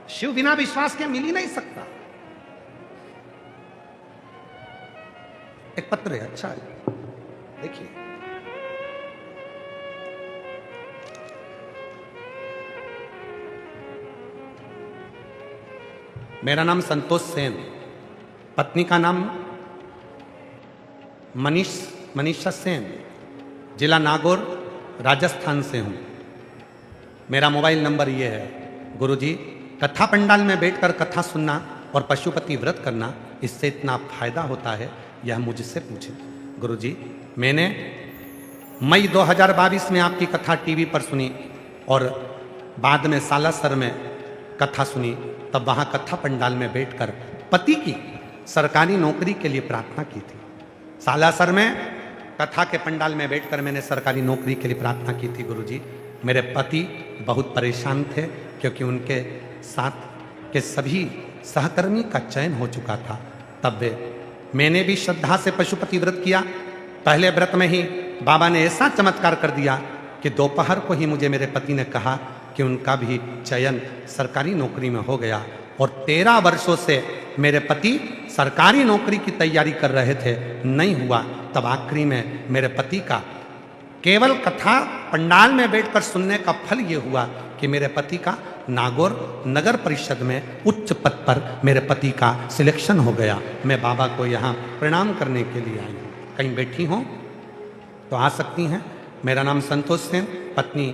शिव बिना विश्वास के मिल ही नहीं सकता। एक पत्र है, अच्छा है, देखिए। मेरा नाम संतोष सेन, पत्नी का नाम मनीषा सेन, जिला नागौर, राजस्थान से हूं। मेरा मोबाइल नंबर ये है। गुरुजी, कथा पंडाल में बैठकर कथा सुनना और पशुपति व्रत करना, इससे इतना फायदा होता है, यह मुझसे पूछे। गुरुजी, मैंने मई 2022 में आपकी कथा टीवी पर सुनी और बाद में सालासर में कथा सुनी। तब वहां कथा पंडाल में बैठकर पति की सरकारी नौकरी के लिए प्रार्थना की थी। सालासर में कथा के पंडाल में बैठकर मैंने सरकारी नौकरी के लिए प्रार्थना की थी। गुरुजी, मेरे पति बहुत परेशान थे क्योंकि उनके साथ के सभी सहकर्मी का चयन हो चुका था। तब मैंने भी श्रद्धा से पशुपति व्रत किया। पहले व्रत में ही बाबा ने ऐसा चमत्कार कर दिया कि दोपहर को ही मुझे मेरे पति ने कहा कि उनका भी चयन सरकारी नौकरी में हो गया। और 13 वर्षों से मेरे पति सरकारी नौकरी की तैयारी कर रहे थे, नहीं हुआ। तब आखिरी में मेरे पति का केवल कथा पंडाल में बैठकर सुनने का फल ये हुआ कि मेरे पति का नागौर नगर परिषद में उच्च पद पर मेरे पति का सिलेक्शन हो गया। मैं बाबा को यहाँ प्रणाम करने के लिए आई हूँ। कहीं बैठी हो तो आ सकती हैं। मेरा नाम संतोष सेन, पत्नी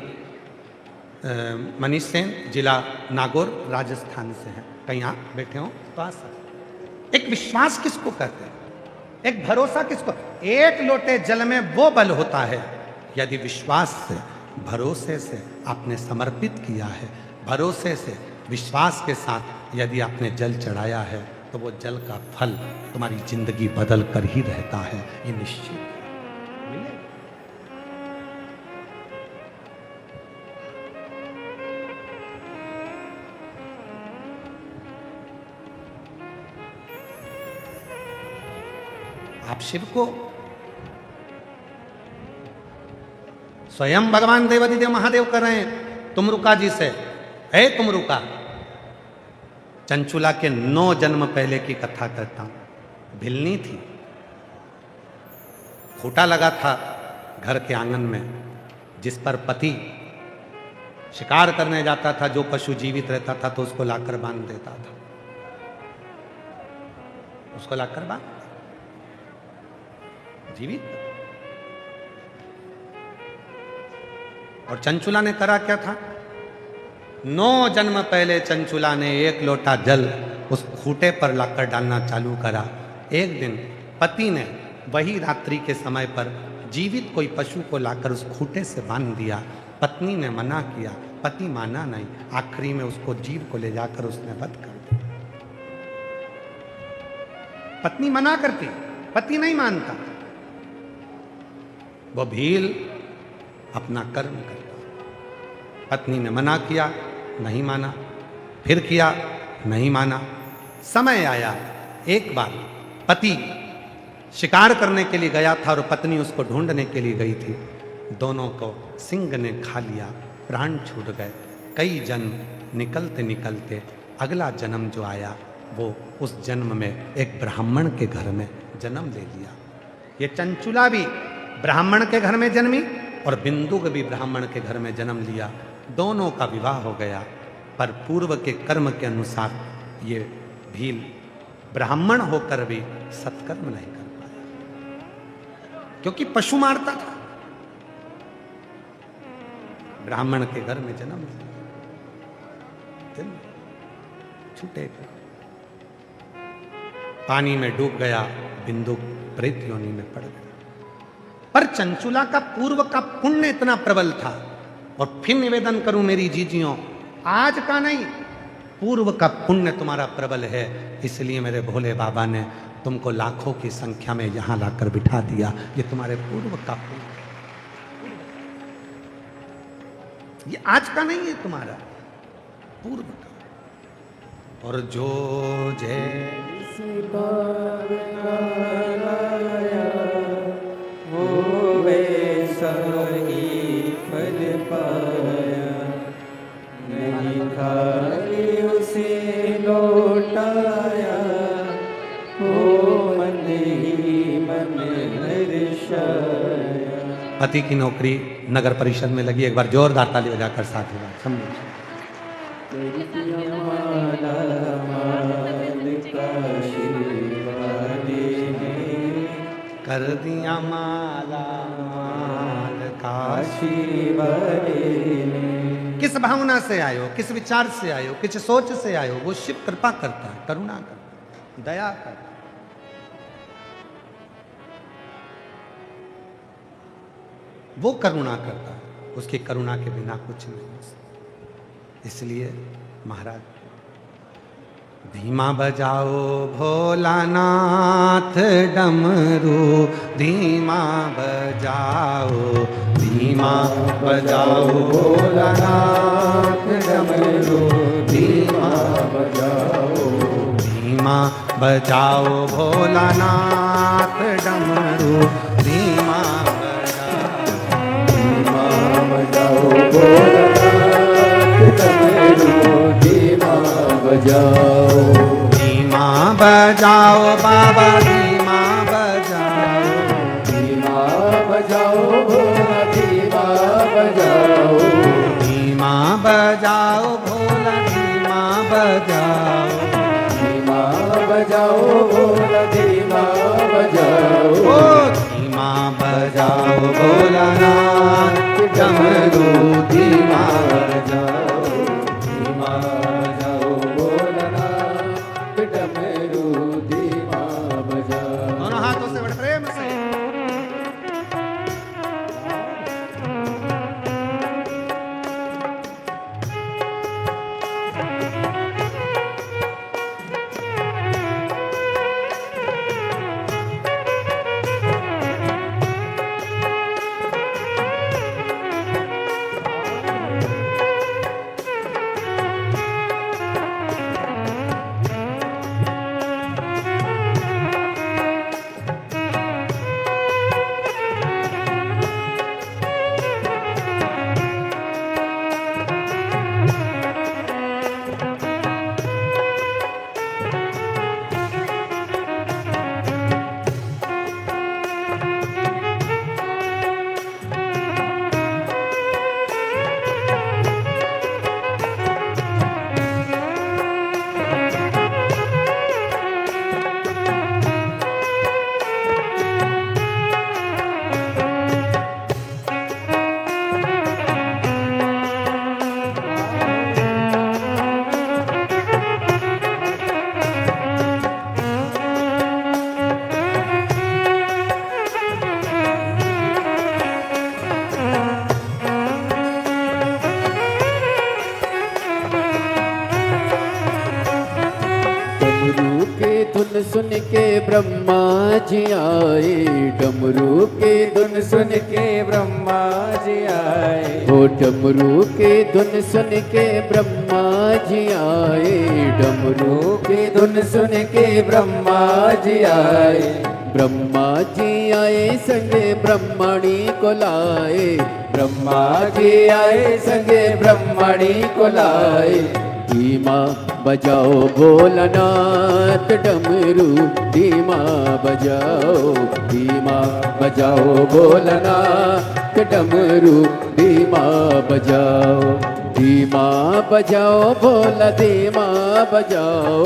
मनीष सेन, जिला नागौर, राजस्थान से है। कहीं आप बैठे हो तो आ सकते। एक विश्वास किसको कहते हैं? एक भरोसा किसको? एक लोटे जल में वो बल होता है यदि विश्वास से, भरोसे से आपने समर्पित किया है, भरोसे से, विश्वास के साथ यदि आपने जल चढ़ाया है तो वो जल का फल तुम्हारी जिंदगी बदल कर ही रहता है, ये निश्चित है। आप शिव को स्वयं भगवान देवादिदेव महादेव कर रहे हैं तुमरुका जी से। है तुमरुका, चंचुला के 9 जन्म पहले की कथा करता हूं। भिलनी थी, खूंटा लगा था घर के आंगन में, जिस पर पति शिकार करने जाता था। जो पशु जीवित रहता था तो उसको लाकर बांध देता था, उसको लाकर बांध जीवित। और चंचुला ने करा क्या था? 9 जन्म पहले चंचुला ने 1 लोटा जल उस खूंटे पर लाकर डालना चालू करा। एक दिन पति ने वही रात्रि के समय पर जीवित कोई पशु को लाकर उस खूंटे से बांध दिया। पत्नी ने मना किया, पति माना नहीं। आखिरी में उसको जीव को ले जाकर उसने वध कर दिया। पत्नी मना करती, पति नहीं मानता। वो भील अपना कर्म करता। पत्नी ने मना किया, नहीं माना, फिर किया, नहीं माना। समय आया, एक बार पति शिकार करने के लिए गया था और पत्नी उसको ढूंढने के लिए गई थी। दोनों को सिंह ने खा लिया, प्राण छूट गए। कई जन्म निकलते निकलते अगला जन्म जो आया वो उस जन्म में एक ब्राह्मण के घर में जन्म ले लिया। ये चंचुला भी ब्राह्मण के घर में जन्मी और बिंदु भी ब्राह्मण के घर में जन्म लिया। दोनों का विवाह हो गया, पर पूर्व के कर्म के अनुसार ये भील ब्राह्मण होकर भी सत्कर्म नहीं कर पाया, क्योंकि पशु मारता था। ब्राह्मण के घर में जन्म छूटे, पानी में डूब गया, बिंदु प्रेत योनि में पड़ गया। पर चंचुला का पूर्व का पुण्य इतना प्रबल था। और फिर निवेदन करूं मेरी जीजियों, आज का नहीं, पूर्व का पुण्य तुम्हारा प्रबल है। इसलिए मेरे भोले बाबा ने तुमको लाखों की संख्या में यहां लाकर बिठा दिया। ये तुम्हारे पूर्व का पुण्य, ये आज का नहीं है, तुम्हारा पूर्व का। और जो जैसे वो वैसा ही फल पाया, नहीं था कि उसे पति की नौकरी नगर परिषद में लगी। एक बार जोरदार ताली बजाकर साथ में समझो। कर दिया माला माल काशी काशी ने। किस भावना से आयो, किस विचार से आयो, किस सोच से आयो, वो शिव कृपा करता है, करुणा करता है, दया करता है। वो करुणा करता है, उसकी करुणा के बिना कुछ नहीं हो सकता। इसलिए महाराज धीमा बजाओ भोलानाथ डमरू, धीमा बजाओ, धीमा बजाओ भोलानाथ डमरू, धीमा बजाओ, धीमा बजाओ भोलानाथ डमरू, धीमा बजाओ भोलानाथ डमरू, धीमा बजाओ। धीमा बजाओ बाबा, धीमा बजाओ, धीमा बजाओ भोला, धीमा बजाओ। धीमा बजाओ भोला, धीमा बजाओ, धीमा बजाओ भोला, धीमा बजाओ। ओ धीमा बजाओ भोलानाथ डमरू, धीमा बजाओ, धीमा बजाओ भोलानाथ डमरू, धीमा बजाओ। दोनों हाथों से बड़े प्रेम से। धुन सुन के ब्रह्मा जी आए, डमरू के धुन सुन के ब्रह्मा जी आए। ओ डमरू के धुन सुन के ब्रह्मा जी आए, डमरू के धुन सुन के ब्रह्मा जी आए। ब्रह्मा जी आए संगे ब्रह्मणी को लाए, ब्रह्मा जी आए संगे ब्रह्मणी को लाए। धीमा बजाओ भोलानाथ डमरू, धीमा बजाओ, धीमा बजाओ भोलानाथ डमरू, धीमा बजाओ। धीमा बजाओ भोला, धीमा बजाओ,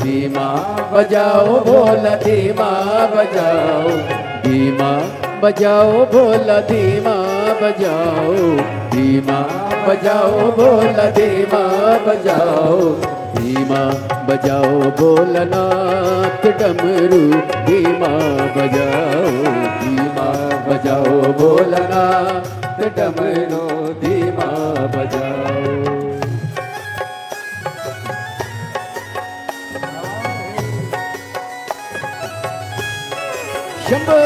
धीमा बजाओ भोला, धीमा बजाओ। धीमा बजाओ भोला, धीमा बजाओ, धीमा बजाओ भोला, धीमा बजाओ। धीमा बजाओ भोलानाथ डमरू, धीमा बजाओ, धीमा बजाओ भोलानाथ डमरू, धीमा बजाओ। शंभो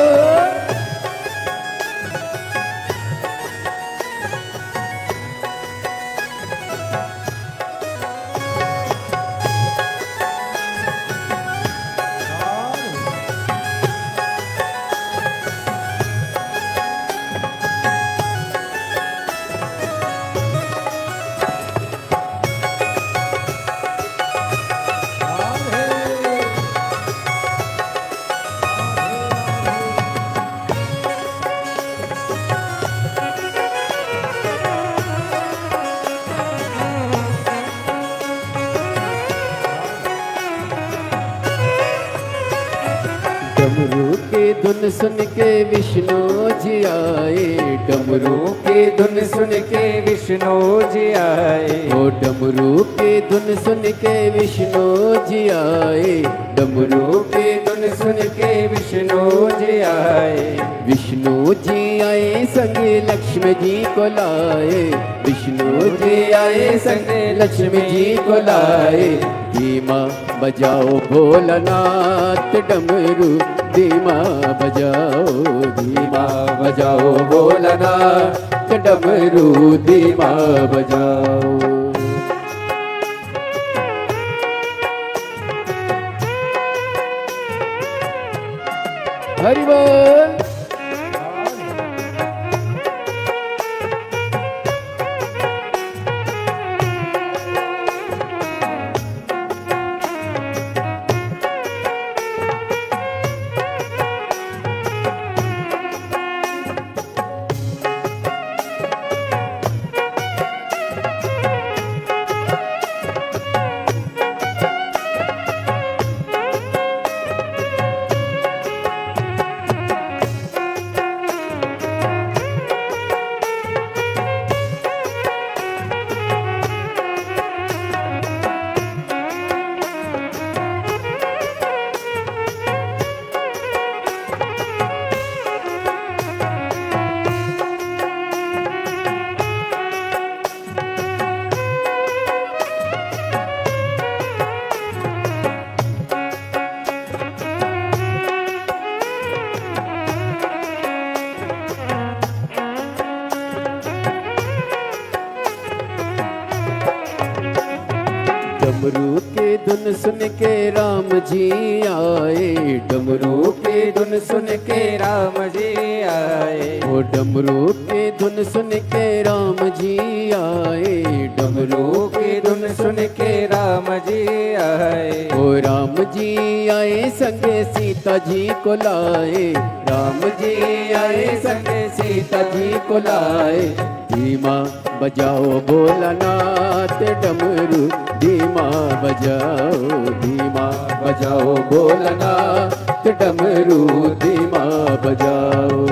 धुन सुन के विष्णु जी आए, डमरू की धुन सुन के विष्णु जी आए, ओ डमरू की धुन सुन के विष्णु जी आए, डमरू की धुन सुन के विष्णु जी आए, विष्णु जी आए संगे लक्ष्मी जी को लाए, विष्णु जी आए संगे लक्ष्मी जी को लाए। धीमा बजाओ भोलानाथ डमरू, धीमा बजाओ, धीमा बजाओ भोलानाथ डमरू, धीमा बजाओ। हरि बोल। डमरू के धुन सुन के राम जी आए, डमरू की धुन सुन के राम जी आए, ओ डमरू के धुन सुन के राम जी आए, डमरू की धुन सुन के राम जी आए, ओ राम जी आए संगे सीता जी को लाए, राम जी आए संगे सीता जी को लाए। धीमा बजाओ भोलानाथ डमरू, धीमा बजाओ, धीमा बजाओ भोलानाथ डमरू, धीमा बजाओ।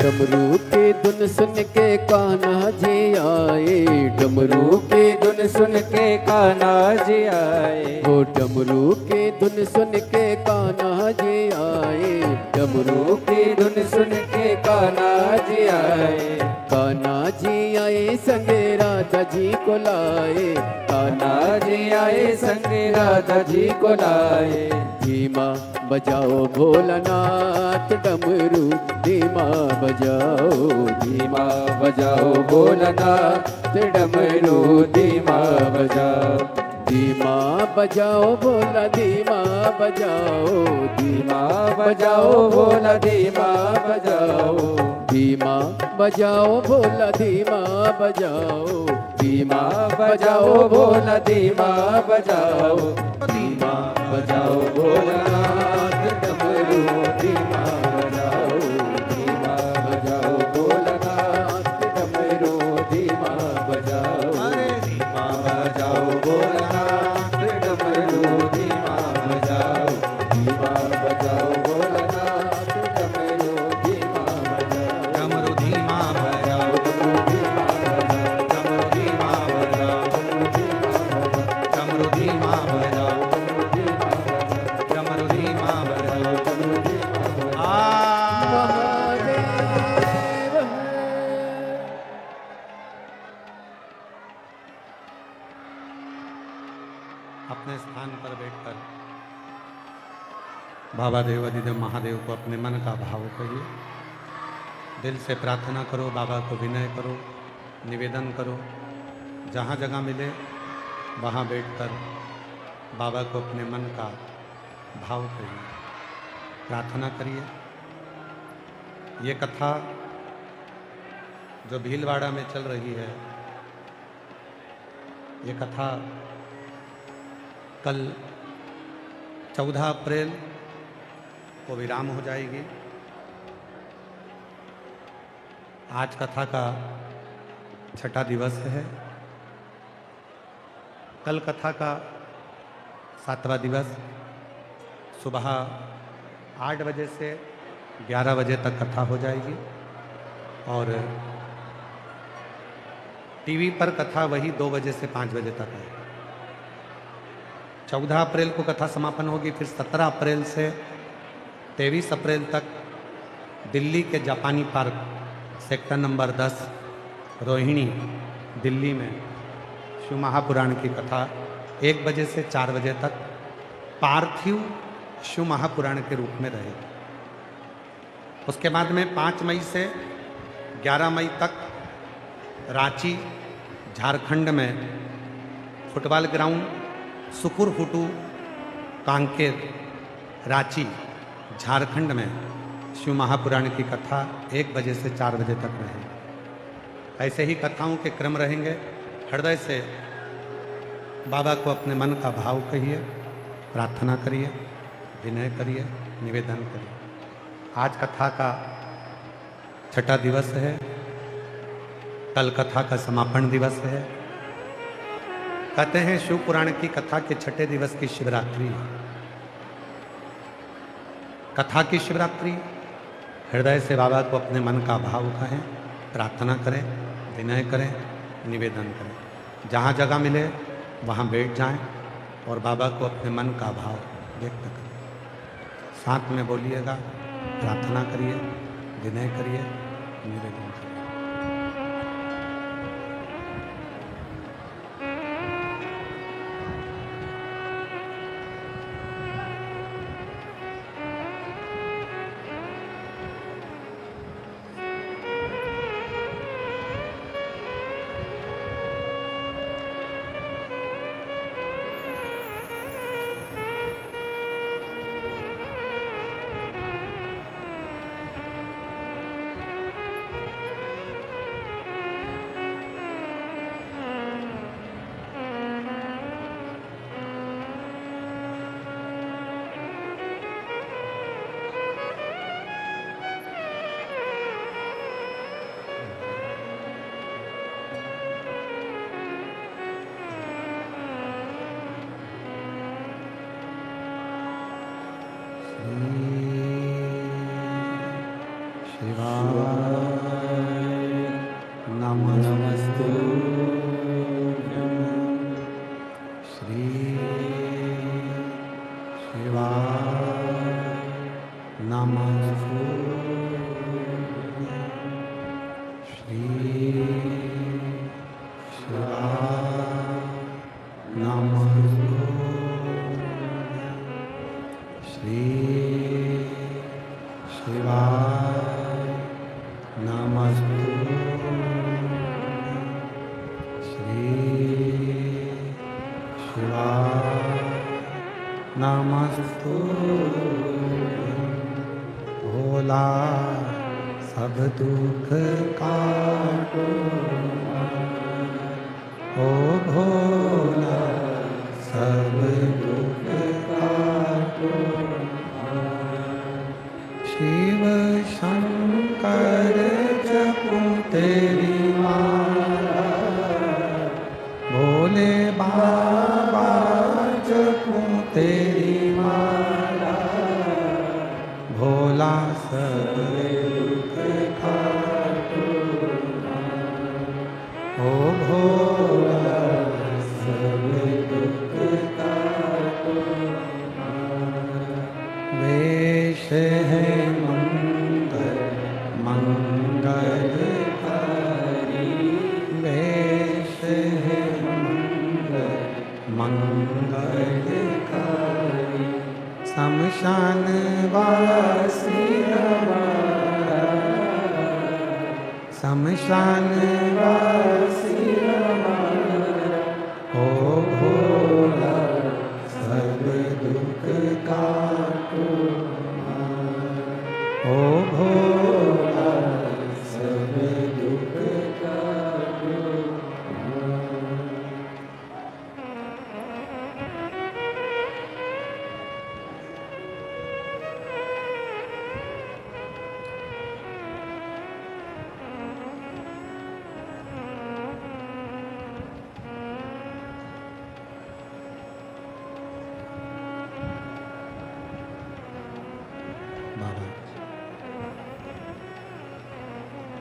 डमरू के धुन सुन के कान्हा जी आए, डमरू की धुन सुन के कान्हा जी आए, ओ डमरू के धुन सुन के कान्हा जी आए, डमरू की धुन सुन के कान्हा जी आए, कान्हा जी आए संगे राधा जी को लाए, कान्हा जी आए संगे राधा जी को लाए। धीमा बजाओ भोलानाथ डमरू, धीमा बजाओ, धीमा बजाओ भोलानाथ डमरू, धीमा बजाओ, धीमा बजाओ भोला, धीमा बजाओ, धीमा बजाओ भोला, धीमा बजाओ, धीमा बजाओ भोला, धीमा बजाओ, धीमा बजाओ भोला, धीमा बजाओ, धीमा बजाओ भोलानाथ डमरू, धीमा बजाओ, धीमा बजाओ भोलानाथ डमरू, धीमा बजाओ, धीमा बजाओ भोलानाथ डमरू, धीमा बजाओ, धीमा बजाओ भोलानाथ डमरू, धीमा बजाओ, डमरू धीमा बजाओ, डमरू धीमा बजाओ, डमरू धीमा बजाओ, डमरू धीमा बजाओ। बाबा देव अधिदेव महादेव को अपने मन का भाव कहिए, दिल से प्रार्थना करो, बाबा को विनय करो, निवेदन करो। जहाँ जगह मिले वहाँ बैठकर बाबा को अपने मन का भाव करिए, प्रार्थना करिए। ये कथा जो भीलवाड़ा में चल रही है, ये कथा कल 14 अप्रैल को विराम हो जाएगी। आज कथा का 6ठा दिवस है। कल कथा का 7वां दिवस सुबह 8 बजे से 11 बजे तक कथा हो जाएगी और टीवी पर कथा वही 2 बजे से 5 बजे तक है। 14 अप्रैल को कथा समापन होगी। फिर 17 अप्रैल से 23 अप्रैल तक दिल्ली के जापानी park sector number 10 Rohini Delhi में शिव महापुराण की कथा 1 बजे से 4 बजे तक पार्थिव शिव महापुराण के रूप में रहेगी। उसके बाद में 5 मई से 11 मई तक रांची झारखंड में फुटबॉल ग्राउंड सुकुरहुटू कांकेर रांची झारखंड में शिव महापुराण की कथा 1 बजे से 4 बजे तक रहेगी। ऐसे ही कथाओं के क्रम रहेंगे। हृदय से बाबा को अपने मन का भाव कहिए, प्रार्थना करिए, विनय करिए, निवेदन करिए। आज कथा का 6ठा दिवस है। कल कथा का समापन दिवस है। कहते हैं शिव पुराण की कथा के 6ठे दिवस की शिवरात्रि है। कथा की शिवरात्रि। हृदय से बाबा को अपने मन का भाव कहें, प्रार्थना करें, विनय करें, निवेदन करें। जहाँ जगह मिले वहाँ बैठ जाएं और बाबा को अपने मन का भाव व्यक्त करें। साथ में बोलिएगा, प्रार्थना करिए, विनय करिए, निवेदन करिए। भोला सब दुख काटो, ओ भोला सब दुख काटो। शिव शंकर जपो तेरी माला, भोले बाबा जपो तेरी माला। भोला सब दुख काटो, ओ भोला सब दुख काटो। वेश है मंगल मंगल का शमशान वासी हमारा, ओ भोला सब दुख काटो हमारा, ओ भोला सब दुख काटो हमारा। बाबा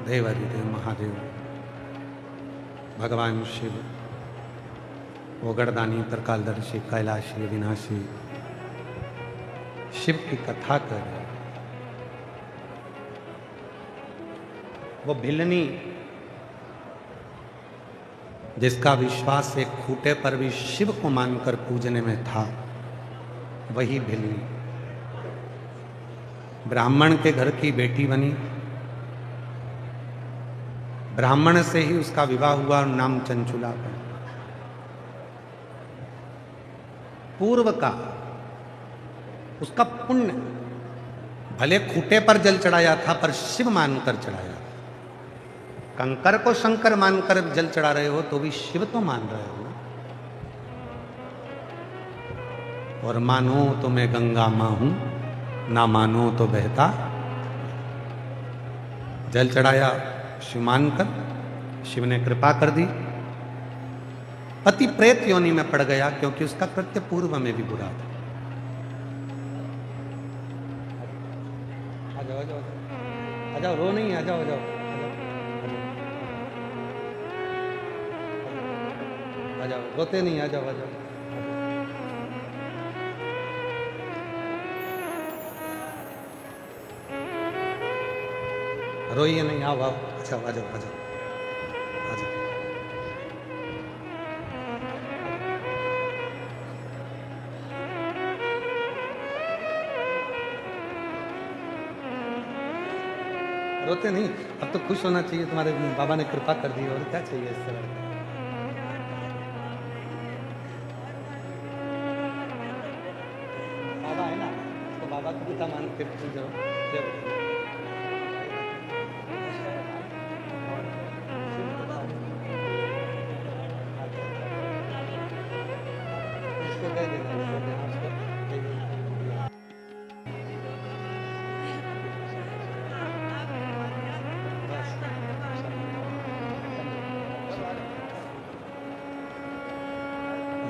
देवाधिदेव महादेव भगवान शिव ओगड़दानी तरकालदर्शी कैलाशी विनाशी शिव की कथा कर रहे हैं। वो भिलनी जिसका विश्वास एक खूंटे पर भी शिव को मानकर पूजने में था, वही भिलनी ब्राह्मण के घर की बेटी बनी। ब्राह्मण से ही उसका विवाह हुआ और नाम चंचुला पड़ा। पूर्व का उसका पुण्य, भले खूंटे पर जल चढ़ाया था पर शिव मानकर चढ़ाया। कंकर को शंकर मानकर जल चढ़ा रहे हो तो भी शिव तो मान रहे हो ना। और मानो तो मैं गंगा मां हूं, ना मानो तो बहता। जल चढ़ाया शिव मानकर, शिव ने कृपा कर दी। पति प्रेत योनि में पड़ गया क्योंकि उसका कृत्य पूर्व में भी बुरा था। आ जाओ आ जाओ आ जाओ, रो नहीं, आ जाओ आ जाओ आ जाओ, रोते नहीं, आ जाओ आ जाओ। रोइए नहीं, आओ आओ, अच्छा आ जाओ आ जाओ आ जाओ। रोते नहीं, अब तो खुश होना चाहिए, तुम्हारे बाबा ने कृपा कर दी, और क्या चाहिए इससे बढ़कर। बाबा है ना, तो बाबा को पिता मान के पूजो। इसको दे देना, इसको देना, उसको दे देना।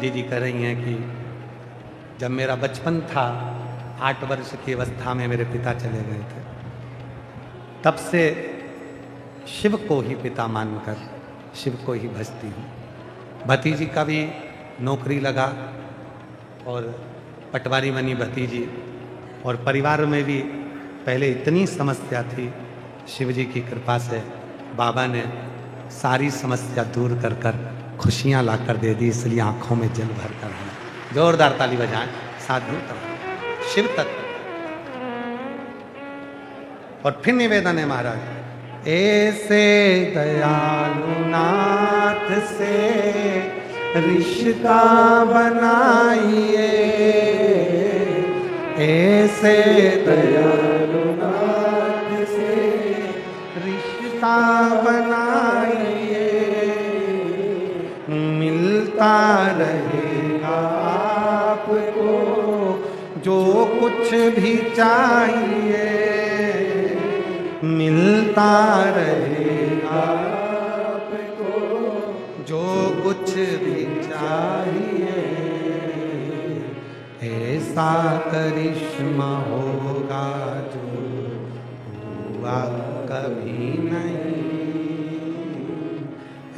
दीदी कह रही हैं कि जब मेरा बचपन था, 8 वर्ष की अवस्था में मेरे पिता चले गए थे, तब से शिव को ही पिता मानकर शिव को ही भजती हूँ। भतीजी का भी नौकरी लगा और पटवारी बनी भतीजी, और परिवार में भी पहले इतनी समस्या थी, शिव जी की कृपा से बाबा ने सारी समस्या दूर कर कर खुशियाँ ला कर दे दी, इसलिए आंखों में जल भर कर आया। जोरदार ताली बजाएं, साधु तत्व शिव तत्व। और फिर निवेदन है महाराज, ऐसे दयालु नाथ से रिश्ता बनाइए, ऐसे दयालु नाथ से रिश्ता बनाइए, मिलता रहेगा आपको जो कुछ भी चाहिए, मिलता रहेगा आपको जो कुछ भी चाहिए, ऐसा करिश्मा होगा जो हुआ कभी नहीं,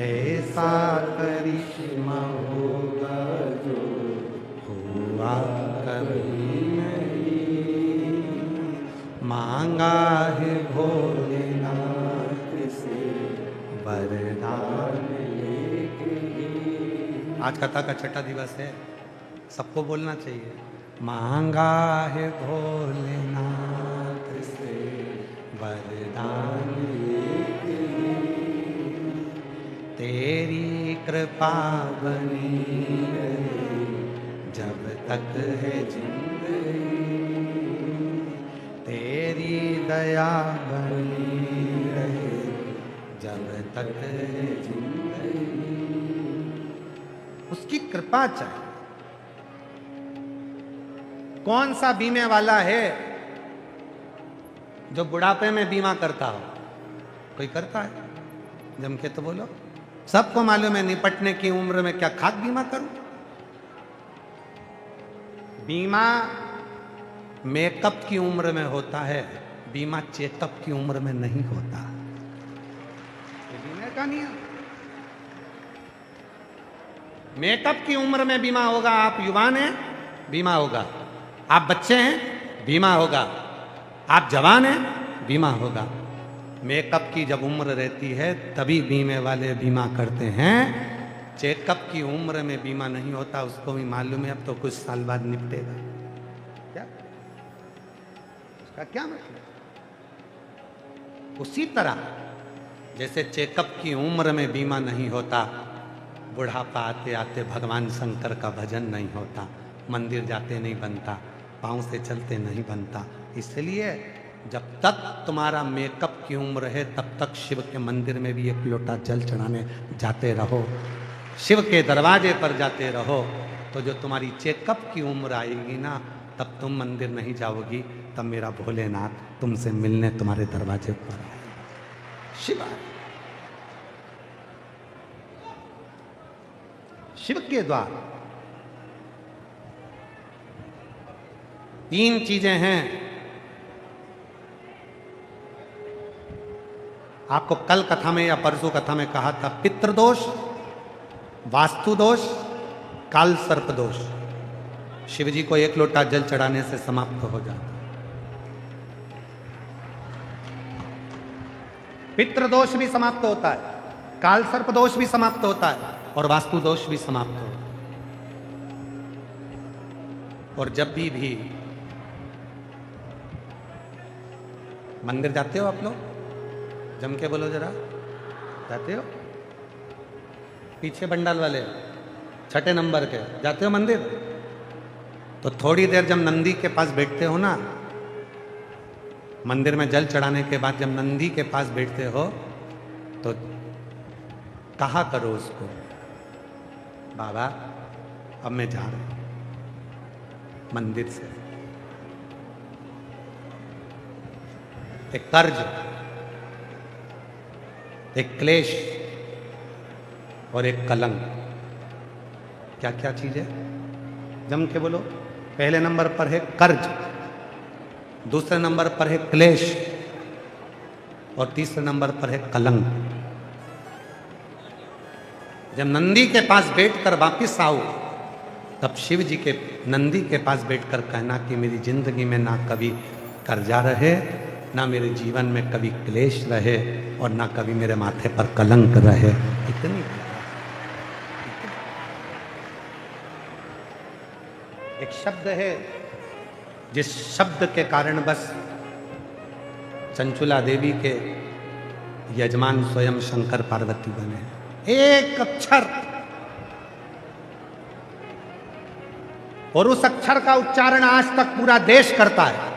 ऐसा करिश्मा होगा जो हुआ कभी नहीं, मांगा है भोलेनाथ से वरदान लेके। आज कथा का छठा दिवस है, सबको बोलना चाहिए, मांगा है भोलेनाथ से वरदान लेके। कृपा बनी रहे जब तक है जिंदगी, तेरी दया बनी रहे जब तक है जिंदगी। उसकी कृपा चाहिए। कौन सा बीमे वाला है जो बुढ़ापे में बीमा करता हो? कोई करता है? जम के तो बोलो। सबको मालूम है निपटने की उम्र में क्या खाक बीमा करूं? बीमा मेकअप की उम्र में होता है, बीमा चेकअप की उम्र में नहीं होता। ये बीमे का नियम। मेकअप की उम्र में बीमा होगा। आप युवान हैं, बीमा होगा। आप बच्चे हैं, बीमा होगा। आप जवान हैं, बीमा होगा। मेकअप की जब उम्र रहती है तभी बीमे वाले बीमा करते हैं। चेकअप की उम्र में बीमा नहीं होता। उसको भी मालूम है अब तो कुछ साल बाद निपटेगा। क्या उसका क्या मतलब? उसी तरह जैसे चेकअप की उम्र में बीमा नहीं होता, बुढ़ापा आते आते भगवान शंकर का भजन नहीं होता, मंदिर जाते नहीं बनता, पाँव से चलते नहीं बनता। इसलिए जब तक तुम्हारा मेकअप की उम्र है तब तक शिव के मंदिर में भी एक लोटा जल चढ़ाने जाते रहो, शिव के दरवाजे पर जाते रहो। तो जो तुम्हारी चेकअप की उम्र आएगी ना, तब तुम मंदिर नहीं जाओगी, तब मेरा भोलेनाथ तुमसे मिलने तुम्हारे दरवाजे पर आएगा। शिव शिव के द्वार तीन चीजें हैं। आपको कल कथा में या परसों कथा में कहा था, पितृदोष, वास्तु दोष, काल सर्प दोष शिव जी को एक लोटा जल चढ़ाने से समाप्त हो जाता। पितृदोष भी समाप्त होता है, काल सर्प दोष भी समाप्त होता है और वास्तु दोष भी समाप्त होता है। और जब भी मंदिर जाते हो आप लोग, जम के बोलो जरा, जाते हो? पीछे बंडाल वाले छठे नंबर के जाते हो मंदिर? तो थोड़ी देर जब नंदी के पास बैठते हो ना, मंदिर में जल चढ़ाने के बाद जब नंदी के पास बैठते हो तो कहा करो उसको, बाबा अब मैं जा रहा हूं मंदिर से। एक कर्ज, एक क्लेश और एक कलंक, क्या क्या चीज है? जम के बोलो। पहले नंबर पर है कर्ज, दूसरे नंबर पर है क्लेश और तीसरे नंबर पर है कलंक। जब नंदी के पास बैठकर वापिस आओ तब शिव जी के नंदी के पास बैठकर कहना कि मेरी जिंदगी में ना कभी कर्जा रहे, ना मेरे जीवन में कभी क्लेश रहे और ना कभी मेरे माथे पर कलंक रहे। इतनी एक शब्द है जिस शब्द के कारण बस चंचुला देवी के यजमान स्वयं शंकर पार्वती बने। एक अक्षर, और उस अक्षर का उच्चारण आज तक पूरा देश करता है।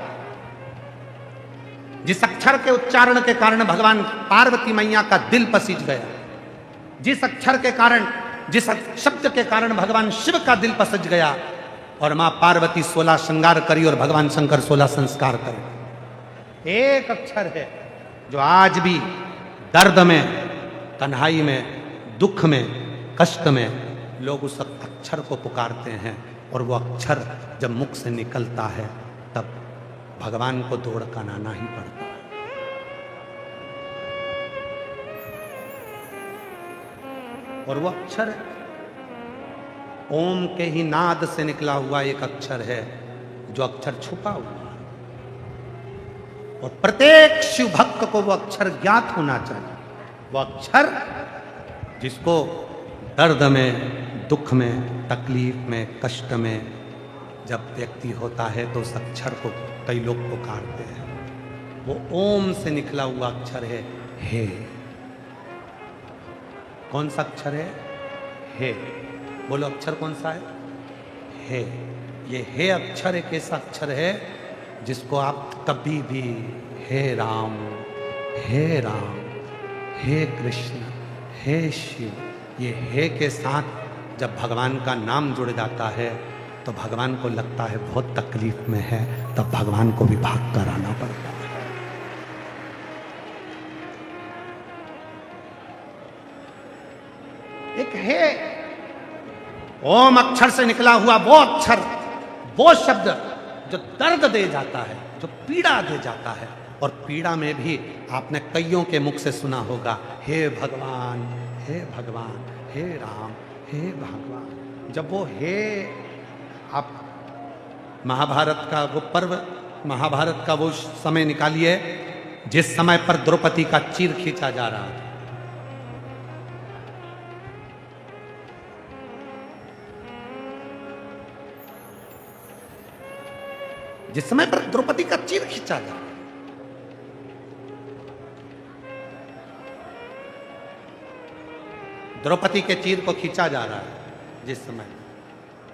जिस अक्षर के उच्चारण के कारण भगवान पार्वती मैया का दिल पसीज गया, जिस अक्षर के कारण, जिस शब्द के कारण भगवान शिव का दिल पसीज गया और मां पार्वती 16 श्रृंगार करी और भगवान शंकर 16 संस्कार करे। एक अक्षर है जो आज भी दर्द में, तन्हाई में, दुख में, कष्ट में लोग उस अक्षर को पुकारते हैं और वो अक्षर जब मुख से निकलता है तब भगवान को दौड़ कर आना ही पड़ता है। और वो अक्षर ओम के ही नाद से निकला हुआ एक अक्षर है, जो अक्षर छुपा हुआ है और प्रत्येक शिव भक्त को वो अक्षर ज्ञात होना चाहिए। वो अक्षर जिसको दर्द में, दुख में, तकलीफ में, कष्ट में जब व्यक्ति होता है तो उस अक्षर को कई लोग पुकारते हैं। वो ओम से निकला हुआ अक्षर है हे। कौन सा अक्षर है? हे। बोलो अक्षर कौन सा है? हे। ये हे अक्षर एक ऐसा अक्षर है जिसको आप कभी भी हे राम, हे राम, हे कृष्ण, हे शिव, ये हे के साथ जब भगवान का नाम जुड़ जाता है तो भगवान को लगता है बहुत तकलीफ में है, तब भगवान को भी भाग कर आना पड़ता है। एक है ओम अक्षर से निकला हुआ वो अक्षर, वो शब्द जो दर्द दे जाता है, जो पीड़ा दे जाता है। और पीड़ा में भी आपने कईयों के मुख से सुना होगा, हे भगवान, हे भगवान, हे राम, हे भगवान। जब वो हे, आप महाभारत का वो पर्व, महाभारत का वो समय निकालिए जिस समय पर द्रौपदी का चीर खींचा जा रहा था। जिस समय पर द्रौपदी का चीर खींचा जा रहा, द्रौपदी के चीर को खींचा जा रहा है, जिस समय,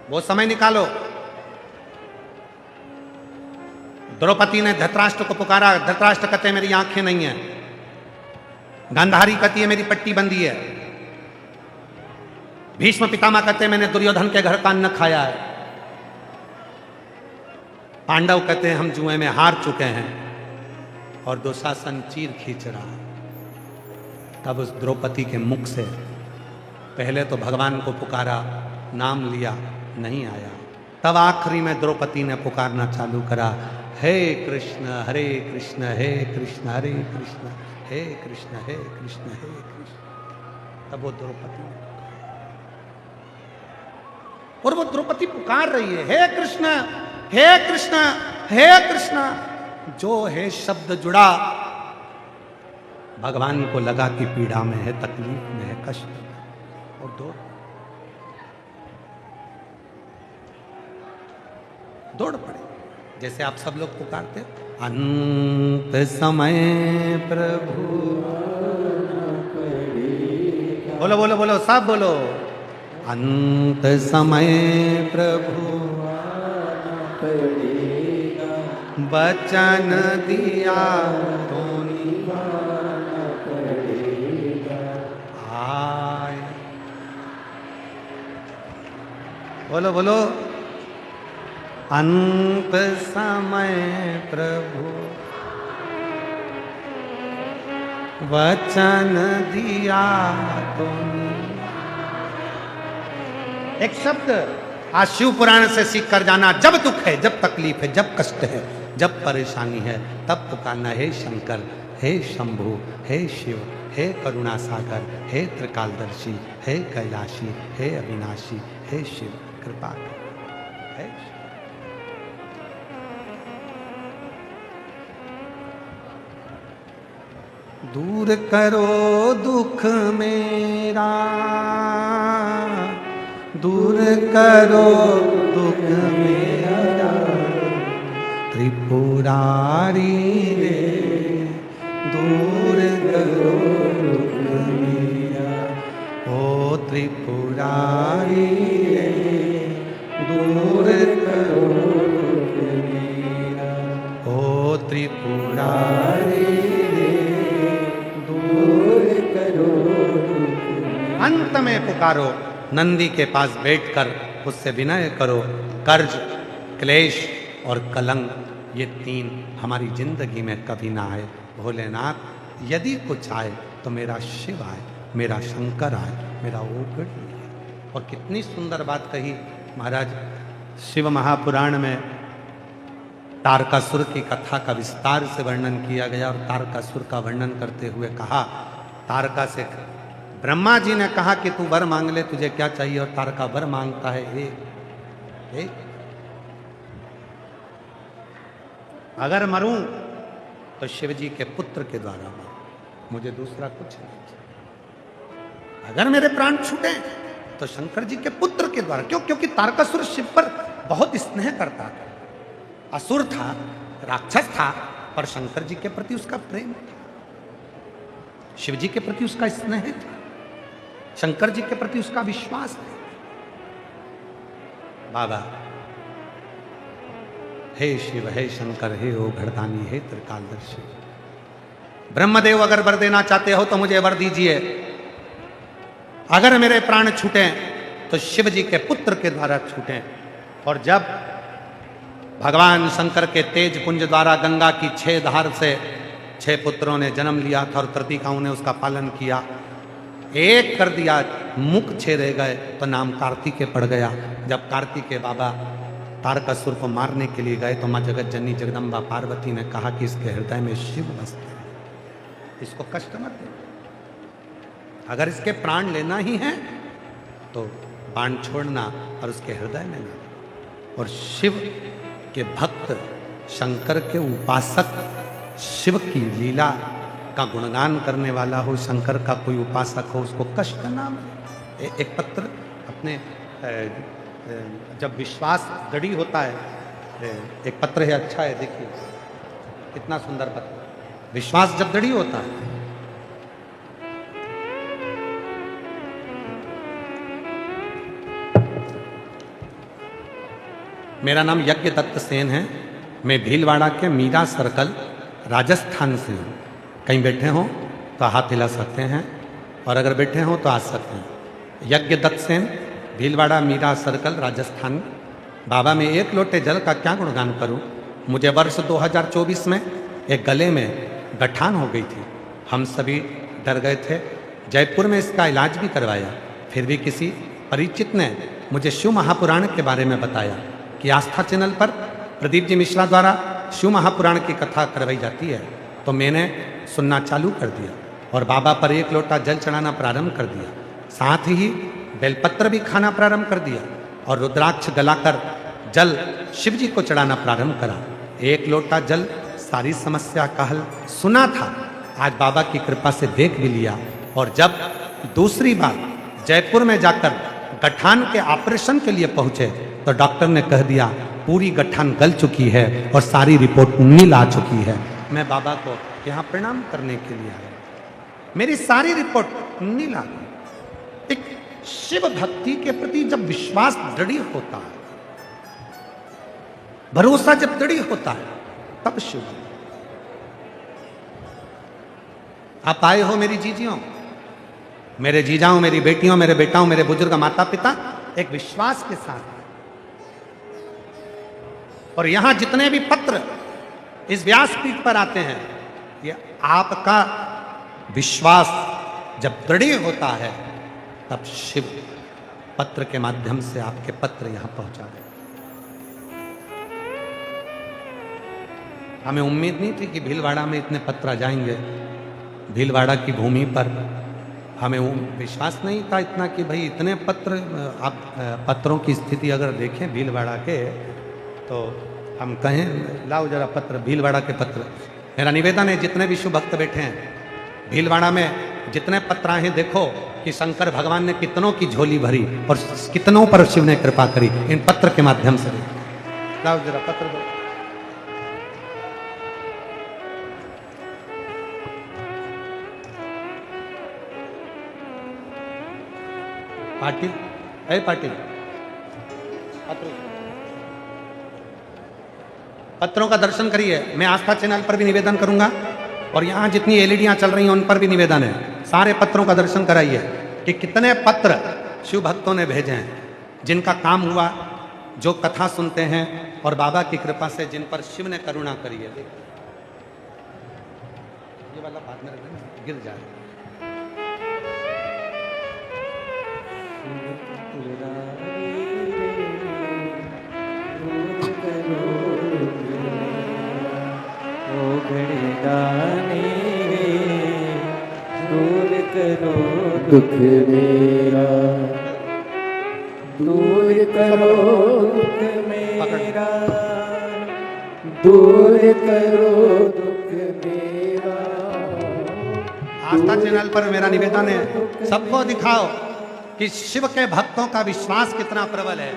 वो समय निकालो। द्रौपदी ने धृतराष्ट्र को पुकारा, धृतराष्ट्र कहते मेरी आंखें नहीं है। गांधारी कहती है मेरी पट्टी बंदी है। भीष्म पितामह कहते मैंने दुर्योधन के घर का अन्न खाया है। पांडव कहते हैं हम जुए में हार चुके हैं। और दुशासन चीर खींच रहा है। तब उस द्रौपदी के मुख से पहले तो भगवान को पुकारा, नाम लिया, नहीं आया। तब आखिरी में द्रौपदी ने पुकारना चालू करा, हे कृष्ण हरे कृष्ण, हे कृष्ण हरे कृष्ण, हे कृष्ण हे कृष्ण, हे कृष्ण। तब वो द्रौपदी, और वो द्रौपदी पुकार रही है, हे कृष्ण, हे कृष्ण, हे कृष्ण। जो हे शब्द जुड़ा, भगवान को लगा कि पीड़ा में है, तकलीफ में है, कष्ट में। और दौड़ पड़े, जैसे आप सब लोग पुकारते, अंत समय प्रभु। बोलो बोलो बोलो, सब बोलो, अंत समय प्रभु वचन दिया तूने आए। बोलो बोलो, अंत समय प्रभु वचन दिया तूने। एक शब्द आज शिव पुराण से सीख कर जाना, जब दुख है, जब तकलीफ है, जब कष्ट है, जब परेशानी है, तब पुकारना, हे शंकर, हे शंभु, हे शिव, हे करुणा सागर, हे त्रिकालदर्शी, हे कैलाशी, हे अविनाशी, हे शिव कृपा कर, हे शिव। दूर करो दुख मेरा, दूर करो दुख मेरा, त्रिपुरारी रे, दूर करो दुख मेरा। ओ त्रिपुरारी रे, दूर करो दुख मेरा। ओ त्रिपुरारी रे, दूर करो दुख मेरा। अंत में पुकारो, नंदी के पास बैठकर उससे विनय करो। कर्ज, क्लेश और कलंक, ये तीन हमारी जिंदगी में कभी ना आए। भोलेनाथ, यदि कुछ आए तो मेरा शिव आए, मेरा शंकर आए, मेरा ओगड़ आए। और कितनी सुंदर बात कही महाराज। शिव महापुराण में तारकासुर की कथा का विस्तार से वर्णन किया गया। और तारकासुर का वर्णन करते हुए कहा, तारका से ब्रह्मा जी ने कहा कि तू वर मांग ले, तुझे क्या चाहिए। और तारका वर मांगता है, एक अगर मरूं तो शिव जी के पुत्र के द्वारा मरूं, मुझे दूसरा कुछ नहीं चाहिए। अगर मेरे प्राण छूटे तो शंकर जी के पुत्र के द्वारा। क्यों? क्योंकि तारकासुर शिव पर बहुत स्नेह करता था। असुर था, राक्षस था, पर शंकर जी के प्रति उसका प्रेम था, शिव जी के प्रति उसका स्नेह था। शंकर जी के प्रति उसका विश्वास है। बाबा, हे शिव, हे शंकर, हे ओ घड़दानी, हे त्रिकालदर्शी, ब्रह्मदेव अगर वर देना चाहते हो तो मुझे वर दीजिए। अगर मेरे प्राण छूटे तो शिव जी के पुत्र के द्वारा छूटे। और जब भगवान शंकर के तेज पुंज द्वारा गंगा की 6 धार से 6 पुत्रों ने जन्म लिया था और कृतिकाओं ने उसका पालन किया, एक कर दिया, मुख 6 रह गए तो नाम कार्तिकेय पड़ गया। जब कार्तिकेय बाबा तारकासुर को मारने के लिए गए तो माँ जगत जननी जगदम्बा पार्वती ने कहा कि इसके हृदय में शिव बसते हैं, इसको कष्ट मत दे। अगर इसके प्राण लेना ही है तो बाण छोड़ना और उसके हृदय में ना। और शिव के भक्त, शंकर के उपासक, शिव की लीला का गुणगान करने वाला हो, शंकर का कोई उपासक हो, उसको कष्ट ना मिले। एक पत्र अपने जब विश्वास दृढ़ होता है, एक पत्र है, अच्छा है, देखिए कितना सुंदर पत्र। विश्वास जब दृढ़ होता है, मेरा नाम यज्ञ दत्त सेन है, मैं भीलवाड़ा के मीरा सर्कल राजस्थान से हूँ। कहीं बैठे हों तो हाथ हिला सकते हैं और अगर बैठे हों तो आ सकते हैं। यज्ञ दत्त सेन, भीलवाड़ा मीरा सर्कल राजस्थान। बाबा, मैं 1 लोटे जल का क्या गुणगान करूं। मुझे वर्ष 2024 में एक गले में गठान हो गई थी, हम सभी डर गए थे। जयपुर में इसका इलाज भी करवाया, फिर भी किसी परिचित ने मुझे शिव महापुराण के बारे में बताया कि आस्था चैनल पर प्रदीप जी मिश्रा द्वारा शिव महापुराण की कथा करवाई जाती है। तो मैंने सुनना चालू कर दिया और बाबा पर 1 लोटा जल चढ़ाना प्रारंभ कर दिया। साथ ही बेलपत्र भी खाना प्रारंभ कर दिया और रुद्राक्ष गलाकर जल शिव जी को चढ़ाना प्रारंभ करा। 1 लोटा जल सारी समस्या का हल सुना था, आज बाबा की कृपा से देख भी लिया। और जब दूसरी बार जयपुर में जाकर गठान के ऑपरेशन के लिए पहुंचे तो डॉक्टर ने कह दिया पूरी गठान गल चुकी है और सारी रिपोर्ट नील आ चुकी है। मैं बाबा को यहाँ प्रणाम करने के लिए आया, मेरी सारी रिपोर्ट नील आ गई। एक शिव भक्ति के प्रति जब विश्वास दृढ़ होता है, भरोसा जब दृढ़ होता है, तब शिव। आप आए हो मेरी जीजियों, मेरे जीजाओं, मेरी बेटियों, मेरे बेटाओं, मेरे बुजुर्ग माता पिता, एक विश्वास के साथ। और यहां जितने भी पत्र इस व्यासपीठ पर आते हैं, ये आपका विश्वास जब दृढ़ होता है तब शिव पत्र के माध्यम से आपके पत्र यहां पहुंचा रहे। हमें उम्मीद नहीं थी कि भीलवाड़ा में इतने पत्र आ जाएंगे। भीलवाड़ा की भूमि पर हमें विश्वास नहीं था इतना कि भाई इतने पत्र। आप पत्रों की स्थिति अगर देखें भीलवाड़ा के, तो हम कहें लाओ जरा पत्र, भीलवाड़ा के पत्र। मेरा निवेदन है जितने भी शिव भक्त बैठे हैं भीलवाड़ा में, जितने पत्र आए देखो कि शंकर भगवान ने कितनों की झोली भरी और कितनों पर शिव ने कृपा करी इन पत्र के माध्यम से। लाओ जरा पत्र दो। पाटिल, अरे पाटिल, पत्रों का दर्शन करिए। मैं आस्था चैनल पर भी निवेदन करूंगा और यहाँ जितनी एलईडियाँ चल रही हैं उन पर भी निवेदन है, सारे पत्रों का दर्शन कराइए कि कितने पत्र शिव भक्तों ने भेजे हैं, जिनका काम हुआ, जो कथा सुनते हैं और बाबा की कृपा से जिन पर शिव ने करुणा करी है। ये वाला बाद में गिर जाए। दूर करो दुख मेरा, दूर करो दुख मेरा, दूर करो दुख मेरा। आस्था चैनल पर मेरा निवेदन है, सबको दिखाओ कि शिव के भक्तों का विश्वास कितना प्रबल है।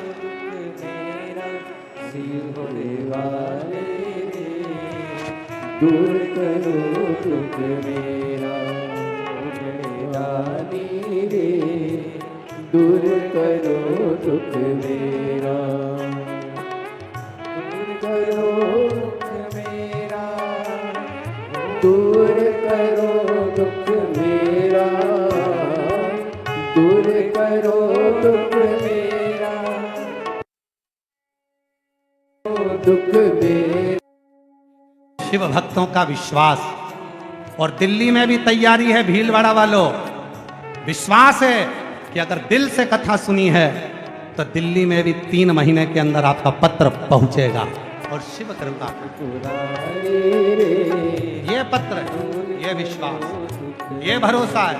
दूर करो दुख मेरा, रे दूर करो दुख मेरा, दूर करो दुख मेरा, दूर करो दुख मेरा, दूर करो दुख मेरा, दुख मेरा। शिव भक्तों का विश्वास, और दिल्ली में भी तैयारी है भीलवाड़ा वालों। विश्वास है कि अगर दिल से कथा सुनी है तो दिल्ली में भी 3 महीने के अंदर आपका पत्र पहुंचेगा। और शिव कृपा, ये पत्र, ये विश्वास, ये भरोसा है,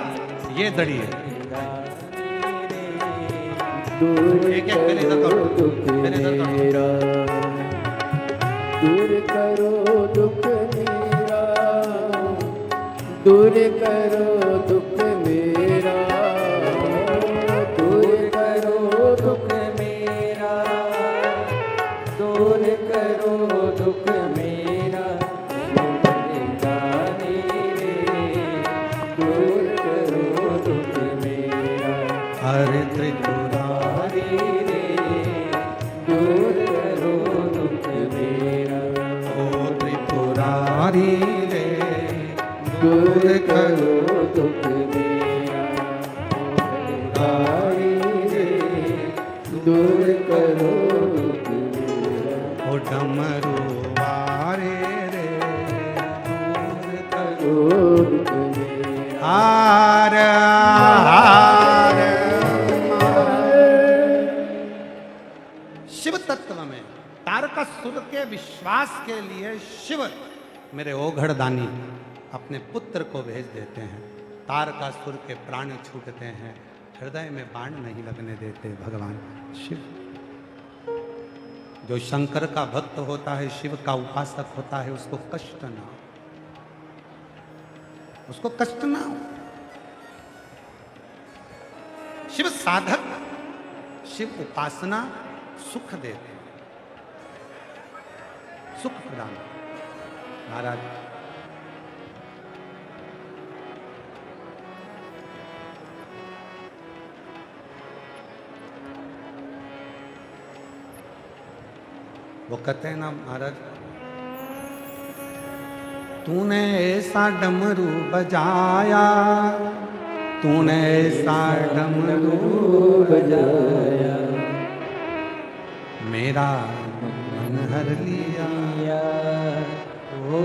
ये दड़ी है। एक एक मेरे इधर करो, मेरे इधर करो। दूर करो दुख मेरा, दूर करो दुख मेरा, दूर करो दुख मेरा, दूर करो दुख मेरा, दूर करो दुख मेरा। हरे त्रिपुरारी रे दूर करो दुख मेरा, ओ त्रिपुरारी रे, दूर करो दुख मेरा, हरि रे दूर करो दुख मेरा, ओ डमरू वारे रे, दूर करो दुख मेरा। हार हार। शिव तत्व में तारकासुर के विश्वास के लिए शिव मेरे ओघड़ दानी अपने पुत्र को भेज देते हैं। तारकासुर के प्राण छूटते हैं, हृदय में बाण नहीं लगने देते भगवान शिव। जो शंकर का भक्त होता है, शिव का उपासक होता है, उसको कष्ट ना हो, उसको कष्ट ना हो। शिव साधक, शिव उपासना सुख देते, सुख प्रदान। महाराज वो कहते हैं ना, महाराज तूने ऐसा डमरू बजाया, तूने ऐसा डमरू बजाया, मेरा मन हर लिया। ओ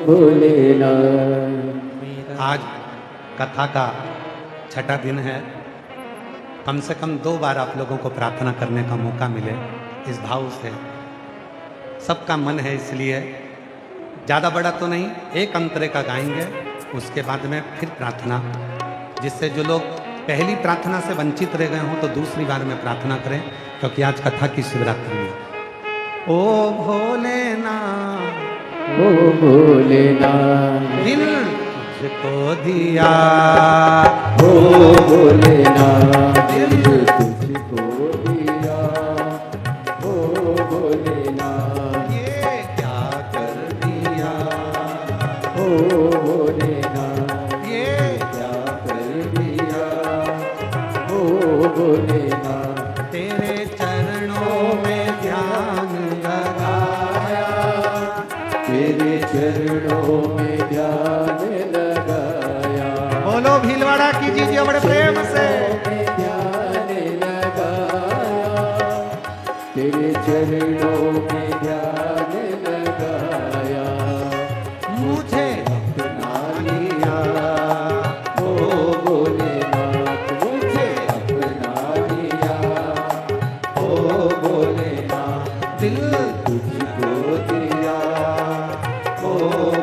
भोलेनाथ। आज कथा का 6ठा दिन है। कम से कम 2 बार आप लोगों को प्रार्थना करने का मौका मिले इस भाव से। सबका मन है, इसलिए ज़्यादा बड़ा तो नहीं, एक अंतरे का गाएंगे, उसके बाद में फिर प्रार्थना, जिससे जो लोग पहली प्रार्थना से वंचित रह गए हों तो दूसरी बार में प्रार्थना करें, क्योंकि आज कथा की शिवरात्रि है। ओ भोलेनाथ, ओ भोलेनाथ, दिल तुझको दिया, ओ भोलेनाथ, दिल तुझको दिया, ओ भोलेनाथ, ये क्या कर दिया, ओ भोलेनाथ, ये क्या कर दिया, ओ भोलेनाथ। तेरे चरणों में ध्यान लगाया, तेरे चरणों में ध्यान लगाया। बोलो भीलवाड़ा की जीजिए बड़े प्रेम से। ध्यान लगाया, तेरे चरणों में ध्यान लगाया। मुझे अपना लिया, ओ भोलेनाथ, मुझे अपना लिया, ओ भोलेनाथ, दिल तुझको दिया, ओ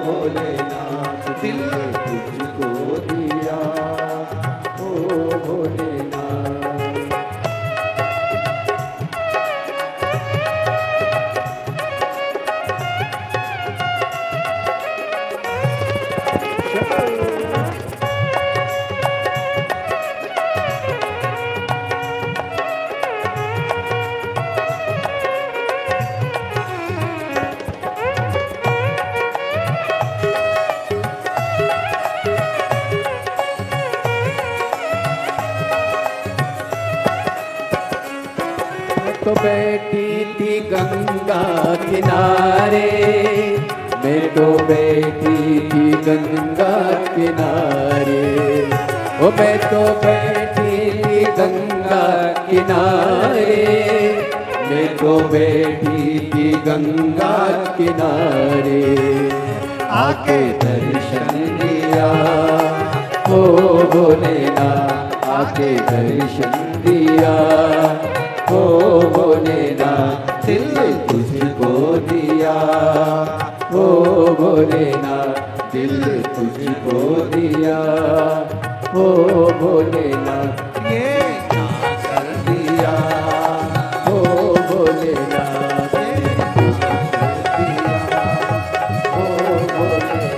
भोलेनाथ, दिल तुझको दिया, ओ भोलेनाथ। तो बैठी थी गंगा किनारे, मैं तो बैठी थी गंगा किनारे, ओ मैं तो बैठी थी गंगा किनारे, मैं तो बैठी थी गंगा किनारे, आके दर्शन दिया ओ भोलेनाथ, आके दर्शन दिया ओ भोलेनाथ, दिल तुझको दिया ओ भोलेनाथ, दिल तुझको दिया ओ भोलेनाथ, ये क्या कर दिया ओ भोलेनाथ, ये क्या कर दिया ओ भोलेनाथ,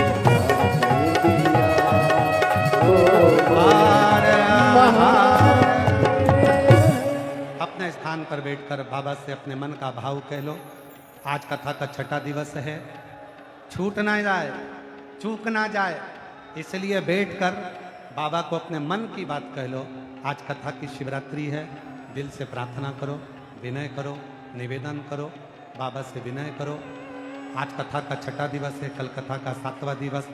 ये क्या कर दिया अपने स्थान पर बैठकर बाबा से अपने मन का भाव कह लो। आज कथा का छठा दिवस है, छूट ना जाए, चूक ना जाए, इसलिए बैठकर बाबा को अपने मन की बात कह लो। आज कथा की शिवरात्रि है, दिल से प्रार्थना करो, विनय करो, निवेदन करो, बाबा से विनय करो। आज कथा का छठा दिवस है, कल कथा का 7वां दिवस,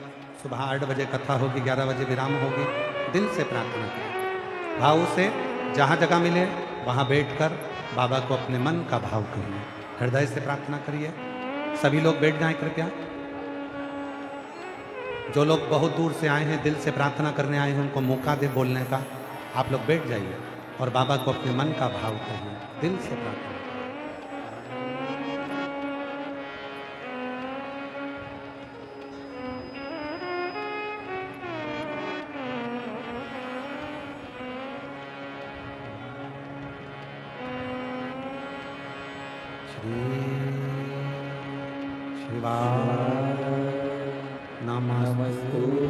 सुबह 8 बजे कथा होगी, 11 बजे विराम होगी। दिल से प्रार्थना करो, भाव से जहाँ जगह मिले वहाँ बैठकर बाबा को अपने मन का भाव कहिए, हृदय से प्रार्थना करिए। सभी लोग बैठ जाएं कृपया। जो लोग बहुत दूर से आए हैं, दिल से प्रार्थना करने आए हैं, उनको मौका दे बोलने का। आप लोग बैठ जाइए और बाबा को अपने मन का भाव कहिए, दिल से प्रार्थना। शिवाय नमस्तुभ्यं,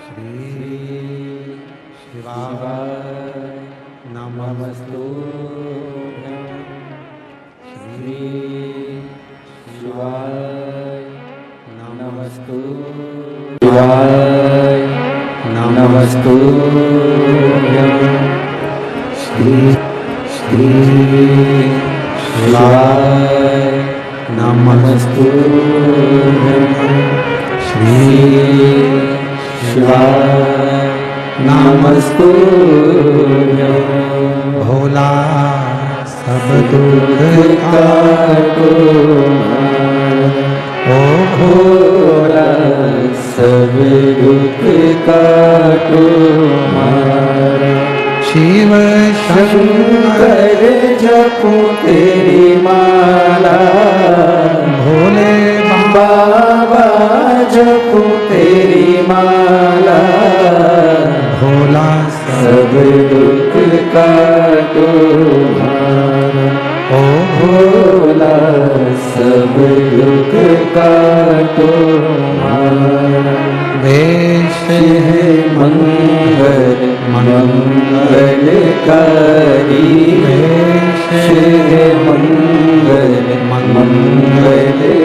श्री शिवाय नमस्तुभ्यं, श्री शिवाय नमस्तुभ्यं, शिवाय नमस्तुभ्यं, श्री शिवाय नमस्तुभ्यं, श्री शिवाय नमस्तुभ्यं। भोला सब दुख काटो ओ भोला सब दुख काटो मारा, शिव शंकर जपो तेरी माला, भोले बाबा जपो तेरी माला, भोला सब दुख काटो मारा, ओ भोला सब दुख काटो मारा। वेश है मंगल मंगलकारी, वेश है मंगल मंगलकारी,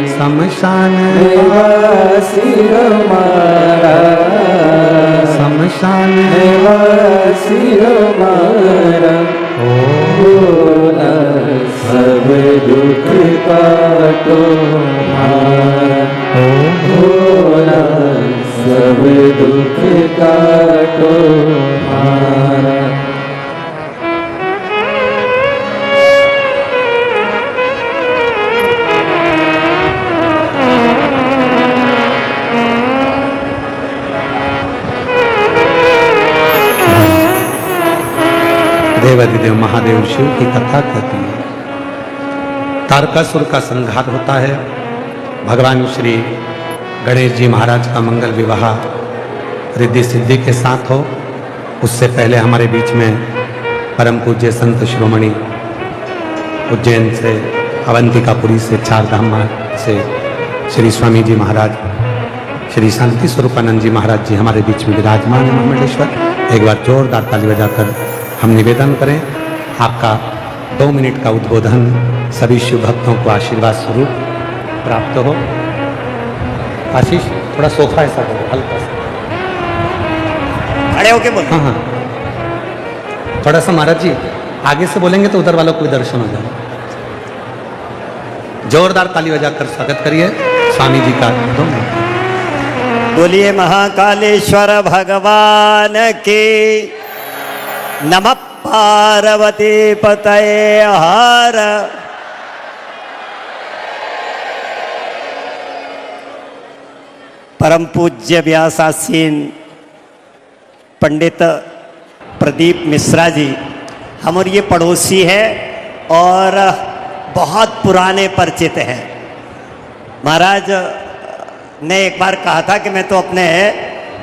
शमशान निवासी हमारा, शमशान निवासी हमारा, ओ भोला सब दुख काटो मारा, ओ भोला सब दुख काटो मारा। देवाधिदेव महादेव शिव की कथा कहती है। तारकासुर का संघात होता है। भगवान श्री गणेश जी महाराज का मंगल विवाह रिद्धि सिद्धि के साथ हो, उससे पहले हमारे बीच में परम पूज्य संत शिरोमणि उज्जैन से, अवंतिकापुरी से, चारधाम से श्री स्वामी जी महाराज, श्री शांति स्वरूपानंद जी महाराज जी हमारे बीच में विराजमान है महामंडलेश्वर। एक बार जोरदार ताली बजाकर हम निवेदन करें, आपका 2 मिनट का उद्बोधन सभी शिव भक्तों को आशीर्वाद स्वरूप प्राप्त हो। आशीष थोड़ा सोफा ऐसा करो, हल्का सा खड़े होके बोलो। हाँ हाँ थोड़ा सा महाराज जी आगे से बोलेंगे तो उधर वालों को भी दर्शन हो जाए। जोरदार ताली बजाकर स्वागत करिए स्वामी जी का। बोलिए महाकालेश्वर भगवान की। नमः पार्वती पतये हर। परम पूज्य व्यासासीन पंडित प्रदीप मिश्रा जी, हम और ये पड़ोसी है और बहुत पुराने परिचित हैं। महाराज ने एक बार कहा था कि मैं तो अपने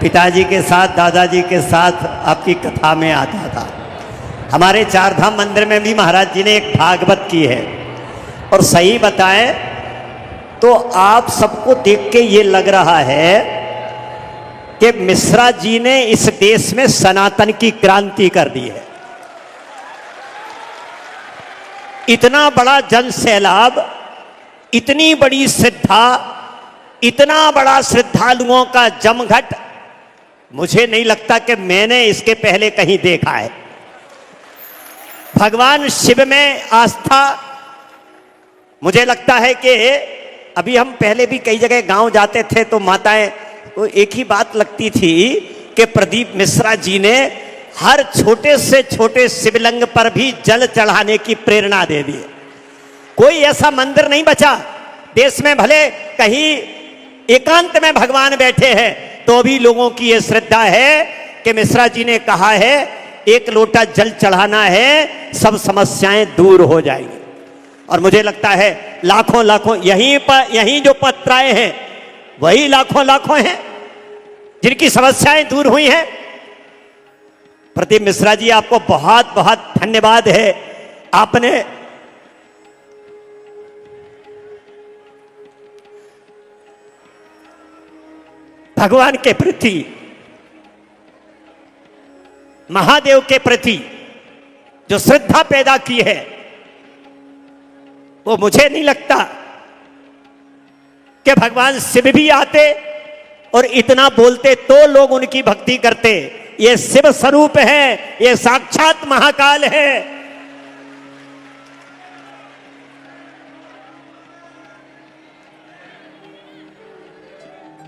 पिताजी के साथ दादाजी के साथ आपकी कथा में आता था। हमारे चार धाम मंदिर में भी महाराज जी ने एक भागवत की है। और सही बताएं तो आप सबको देख के ये लग रहा है कि मिश्रा जी ने इस देश में सनातन की क्रांति कर दी है। इतना बड़ा जन सैलाब, इतनी बड़ी श्रद्धा, इतना बड़ा श्रद्धालुओं का जमघट, मुझे नहीं लगता कि मैंने इसके पहले कहीं देखा है। भगवान शिव में आस्था, मुझे लगता है कि अभी हम पहले भी कई जगह गांव जाते थे तो माताएं को एक ही बात लगती थी कि प्रदीप मिश्रा जी ने हर छोटे से छोटे शिवलिंग पर भी जल चढ़ाने की प्रेरणा दे दी। कोई ऐसा मंदिर नहीं बचा देश में, भले कहीं एकांत में भगवान बैठे हैं तो भी लोगों की यह श्रद्धा है कि मिश्रा जी ने कहा है एक लोटा जल चढ़ाना है, सब समस्याएं दूर हो जाएंगी। और मुझे लगता है लाखों लाखों यहीं जो पत्राएं हैं वही लाखों लाखों हैं जिनकी समस्याएं दूर हुई हैं। प्रदीप मिश्रा जी, आपको बहुत बहुत धन्यवाद है। आपने भगवान के प्रति, महादेव के प्रति जो श्रद्धा पैदा की है वो मुझे नहीं लगता कि भगवान शिव भी आते और इतना बोलते तो लोग उनकी भक्ति करते। ये शिव स्वरूप है, ये साक्षात महाकाल है।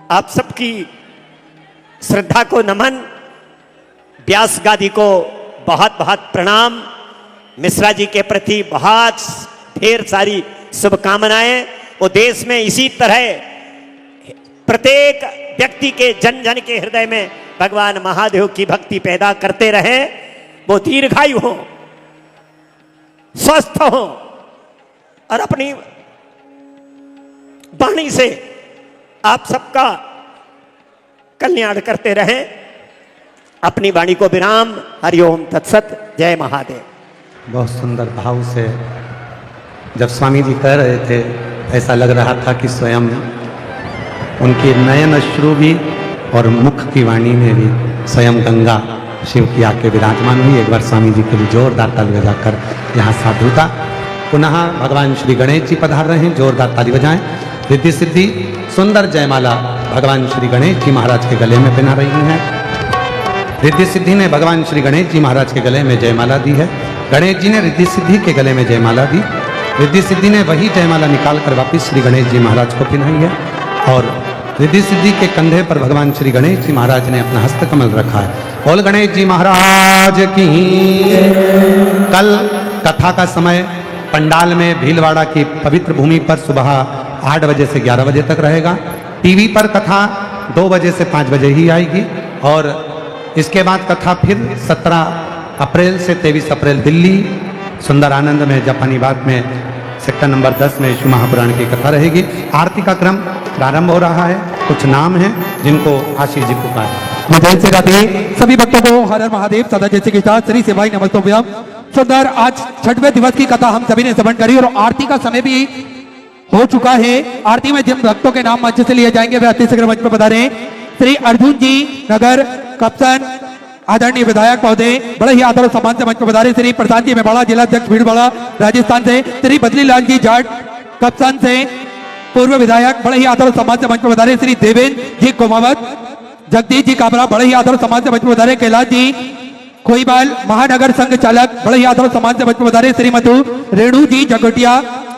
आप सबकी श्रद्धा को नमन, व्यास गादी को बहुत बहुत प्रणाम। मिश्रा जी के प्रति बहुत ढेर सारी शुभकामनाएं। वो देश में इसी तरह प्रत्येक व्यक्ति के जन जन के हृदय में भगवान महादेव की भक्ति पैदा करते रहे। वो दीर्घायु हो, स्वस्थ हो और अपनी वाणी से आप सबका कल्याण करते रहे। अपनी वाणी को विराम। हरिओम तत्सत। जय महादेव। बहुत सुंदर भाव से जब स्वामी जी कह रहे थे ऐसा लग रहा था कि स्वयं उनके नयन अश्रु भी और मुख की वाणी में भी स्वयं गंगा शिव की आके विराजमान हुई। एक बार स्वामी जी के लिए जोरदार ताली बजाकर यहाँ साधुता। पुनः भगवान श्री गणेश जी पधार रहे हैं, जोरदार ताली बजाएं। रिद्धि सिद्धि सुंदर जयमाला भगवान श्री गणेश जी महाराज के गले में पहना रही हैं। रिद्धि सिद्धि ने भगवान श्री गणेश जी महाराज के गले में जयमाला दी है। गणेश जी ने रिद्धि सिद्धि के गले में जयमाला दी। रिद्धि सिद्धि ने वही जयमाला निकाल कर वापिस श्री गणेश जी महाराज को पहनाई है। और रिद्धि सिद्धि के कंधे पर भगवान श्री गणेश जी महाराज ने अपना हस्तकमल रखा है। बोल गणेश जी महाराज की। कल कथा का समय पंडाल में भीलवाड़ा की पवित्र भूमि पर सुबह 8 बजे से 11 बजे तक रहेगा। टीवी पर कथा 2 बजे से 5 बजे ही आएगी। और इसके बाद कथा फिर 17 अप्रैल से 23 अप्रैल दिल्ली सुंदर आनंद में जापानी बाग में सेक्टर नंबर 10 में शिव महापुराण की कथा रहेगी। आरती का क्रम प्रारंभ हो रहा है। कुछ नाम हैं जिनको आशीष जी पुकार। जय श्री राधे। सभी भक्तों को हर हर महादेव, सदा जय श्री कृष्ण, श्री सेवाई नमस्तोभ्यम। सुंदर आज 6वें दिवस की कथा हम सभी ने श्रवण करी और आरती का समय भी हो चुका है। आरती में जिन भक्तों के नाम मंच से लिए जाएंगे वे अति शीघ्र मंच पर पधारें। श्री अर्जुन जी नगर कप्सन आदरणीय विधायक महोदय बड़े ही आदर और सम्मान से मंच पर पधारे। श्री प्रशांत जी मेवाड़ा जिला अध्यक्ष भीलवाड़ा राजस्थान से। श्री बदली लाल जी जाट कप्सन से पूर्व विधायक बड़े ही आदर और सम्मान से मंच पर पधारे। श्री देवेंद्र जी कुमावत जगदीश जी काबरा बड़े ही आदर और सम्मान से मंच पर पधारे। कैलाश जी खोईबाल महानगर संघ चालक बड़े यादव समाज से मंच पर पधारे श्रीमती रेणु जी जगोटिया,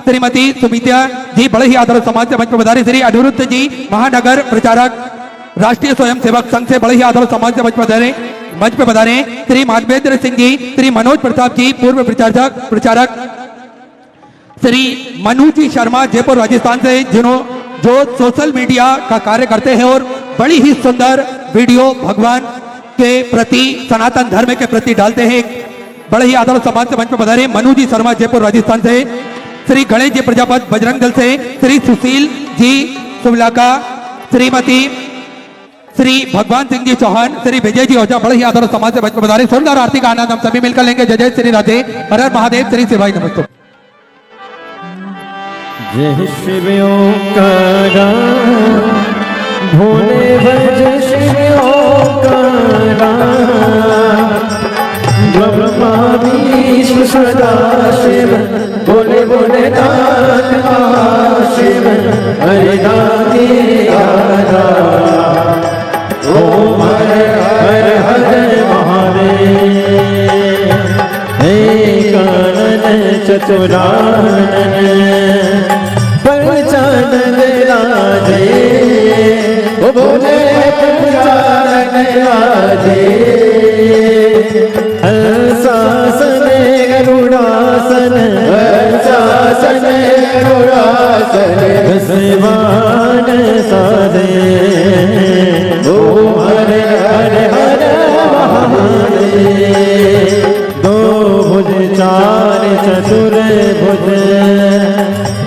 श्रीमती सुमित्या जी बड़े यादव समाज से मंच पर पधारे, श्री अनिरुद्ध जी महानगर प्रचारक राष्ट्रीय स्वयंसेवक संघ से बड़े यादव समाज से मंच पे पधारे, श्री माधवेंद्र सिंह जी, श्री मनोज प्रताप जी पूर्व प्रचारक, श्री मनु जी शर्मा जयपुर राजस्थान से, जो सोशल मीडिया का कार्य करते हैं और बड़ी ही सुंदर वीडियो भगवान के प्रति, सनातन धर्म के प्रति डालते हैं। बड़े ही आदर समाज से मंच पर पधारे मनु जी शर्मा जयपुर राजस्थान से, श्री गणेश जी प्रजापत बजरंग दल से, श्री सुशील जी सुवलाका, श्रीमती श्री भगवान सिंह जी चौहान, श्री विजय जी ओझा बड़े ही आदर समाज से मंच पर पधारे। सुंदर आरती का आनंद हम सभी मिलकर लेंगे। जय जय श्री राधे, हर हर महादेव, श्री शिवाय नमस्तु। जय शिव ओंकारा भोले भज शिव ओंकारा, ब्रह्मा विष्णु सदा शिव, भोले भोले नाथ महाशिव, हरि नाथी राधा, ओम हर हर हर महादेव। हे कानन चतुरानन पंचानन राधे, ओ भोले पंचानन राधे। हंसासन गरुड़ासन, हंसासन गरुड़ासन, हंसवान साधे, ओम हर हर हर महादेव। दो भुज चार चतुर भुज,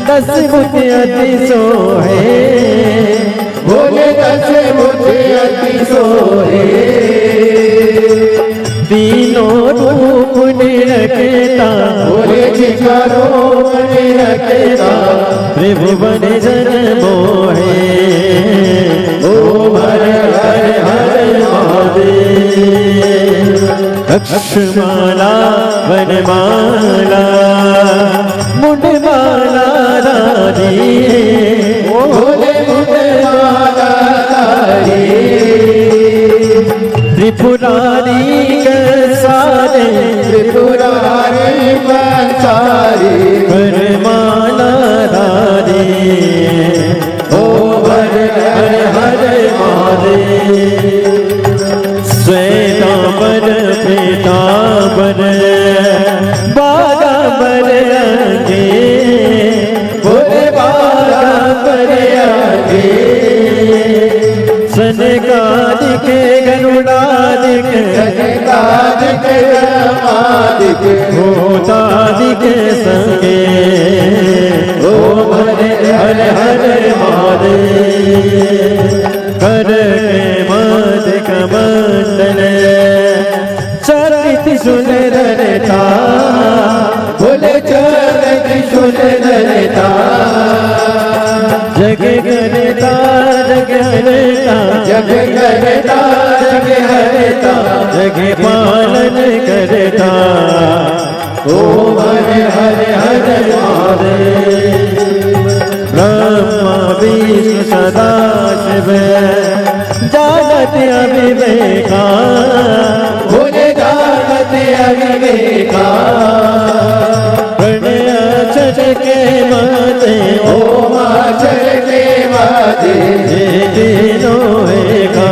दस भुज अति सोहे, भोले दस भुज अति सोहे। तीनों रूप निरखेता, भोले जी का रूप निरखेता, त्रिभुवन जन मोहे, ओम हर हर हर महादेव। अक्षमाला वनमाला मुंडमाला रानी, भोले मुंडमाला रानी। त्रिपुरारी सारे, त्रिपुरारी पंचारी, वनमाला रानी, ओम हर हर हर महादेव। श्वेतांबर पीतांबर बागांबर आगे, भोले बागांबर आगे। सनकादिक गरुड़ादिक, सनकादिक ब्रह्मादिक, भूतादिक संगे, ओम हर हर हर महादेव। कर के मद कमंडल चरित सुंदरता, भोले चरित सुंदरता। जग करता जग हरता, जग करता जग हरता, जग पालन करता, ओम हर हर हर महादेव। ब्रह्मा विष्णु सदा शिव, जानत अविवेका, भोले जानत अविवेका। प्रणय अक्षर के माते, ओम अक्षर के माते, तीनों एका,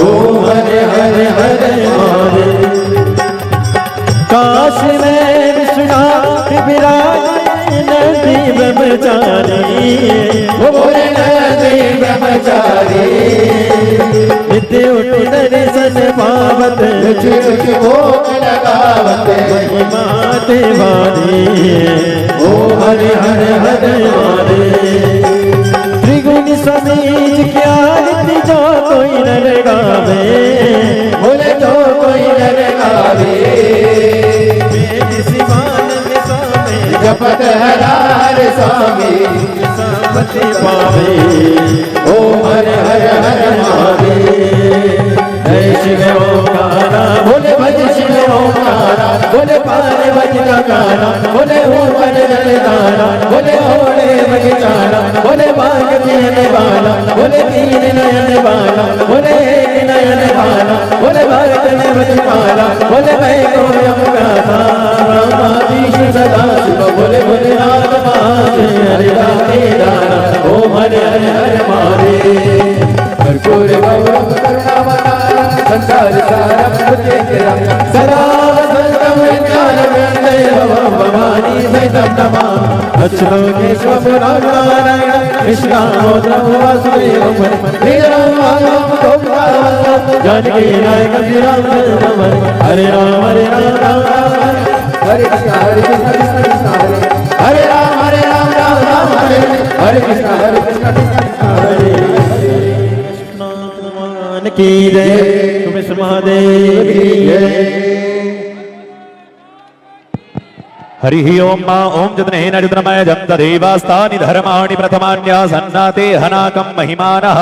ओम हर हर हर महादेव। काश में विश्वनाथ विराज नंदी ब्रह्मचारी, भोले नंदी ब्रह्मचारी। नित्य उठ दर्शन पावत, भोग लगावत, महिमा देवानी, ओम हर हर हर महादेव। त्रिगुण समीज क्या रीति, जो कोई नर गावे, भोले जो कोई नर गावे। जपत हरार स्वामी, संपत्ति पावे, ओम हर हर हर महादेव। जय शिव ओंकारा, भोले भज शिव ओंकारा, भोले पार भज नकारा, भोले ऊपर जलधारा, भोले ओढ़े भज चारा, भोले बाग तीन बाला, भोले तीन नयन बाला, भोले एक नयन बाला, भोले बार करने बचमाला बोले मैं कोयम गाता ब्रह्माधीश सदा शिव बोले बोले नाथ मारे हरे राधे राधा ओम हरे हरे हरे मारे कर्पूर गौरव करुणावतार संसार सारम भुजगेन्द्रम सदा वसंतम विज्ञानमेन्द्रं भवानी सहितं नमामि अच्युतो केशवं नारायणं कृष्णामोदरं वासुदेवं श्रीराम माधवं गोपालं जानकी नायकं श्रीरामचन्द्रं हरे राम राम राम हरे कृष्ण कृष्ण हरे राम राम हरे हरे कृष्ण कृष्ण हरे की जय तुम महादेव की जय हरि ओम ओम जतनेन रुद्रमय जम तदेवास्तानि धर्माणि प्रथमान्यासन्नाते हनाकं महिमानः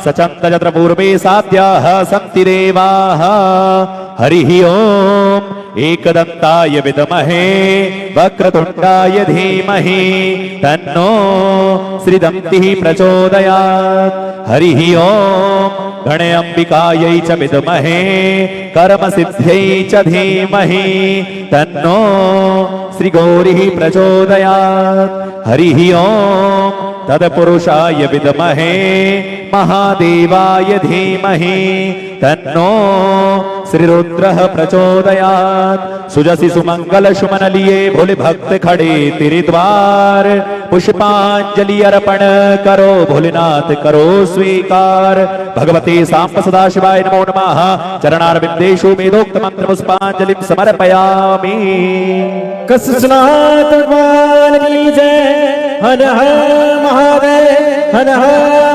सचन्त यत्र पूर्वे साध्याः सन्ति देवाः हरि ओम एकदन्ताय विद्महे वक्रतुण्डाय धीमहि तन्नो श्रीदन्तिः प्रचोदयात् हरि ओम गणेऽम्बिकायै च विद्महे कर्मसिद्ध्यै च धीमहि तन्नो श्रीगौरिः प्रचोदयात् हरिः ओम तत्पुरुषाय विद्महे महादेवाय धीमहि तन्नो श्रीरुद्रः प्रचोदयात् सुजसि सुमंगल सुमन लिए भोले भक्त खड़े तेरे द्वार पुष्पांजलि अर्पण करो भोलेनाथ करो स्वीकार भगवते सांब सदाशिवाय नमो नमः चरणारविंदेषु वेदोक्त मंत्र पुष्पांजलिं समर्पयामि कसनाथ भगवान की जय हर हर महादेव हर हर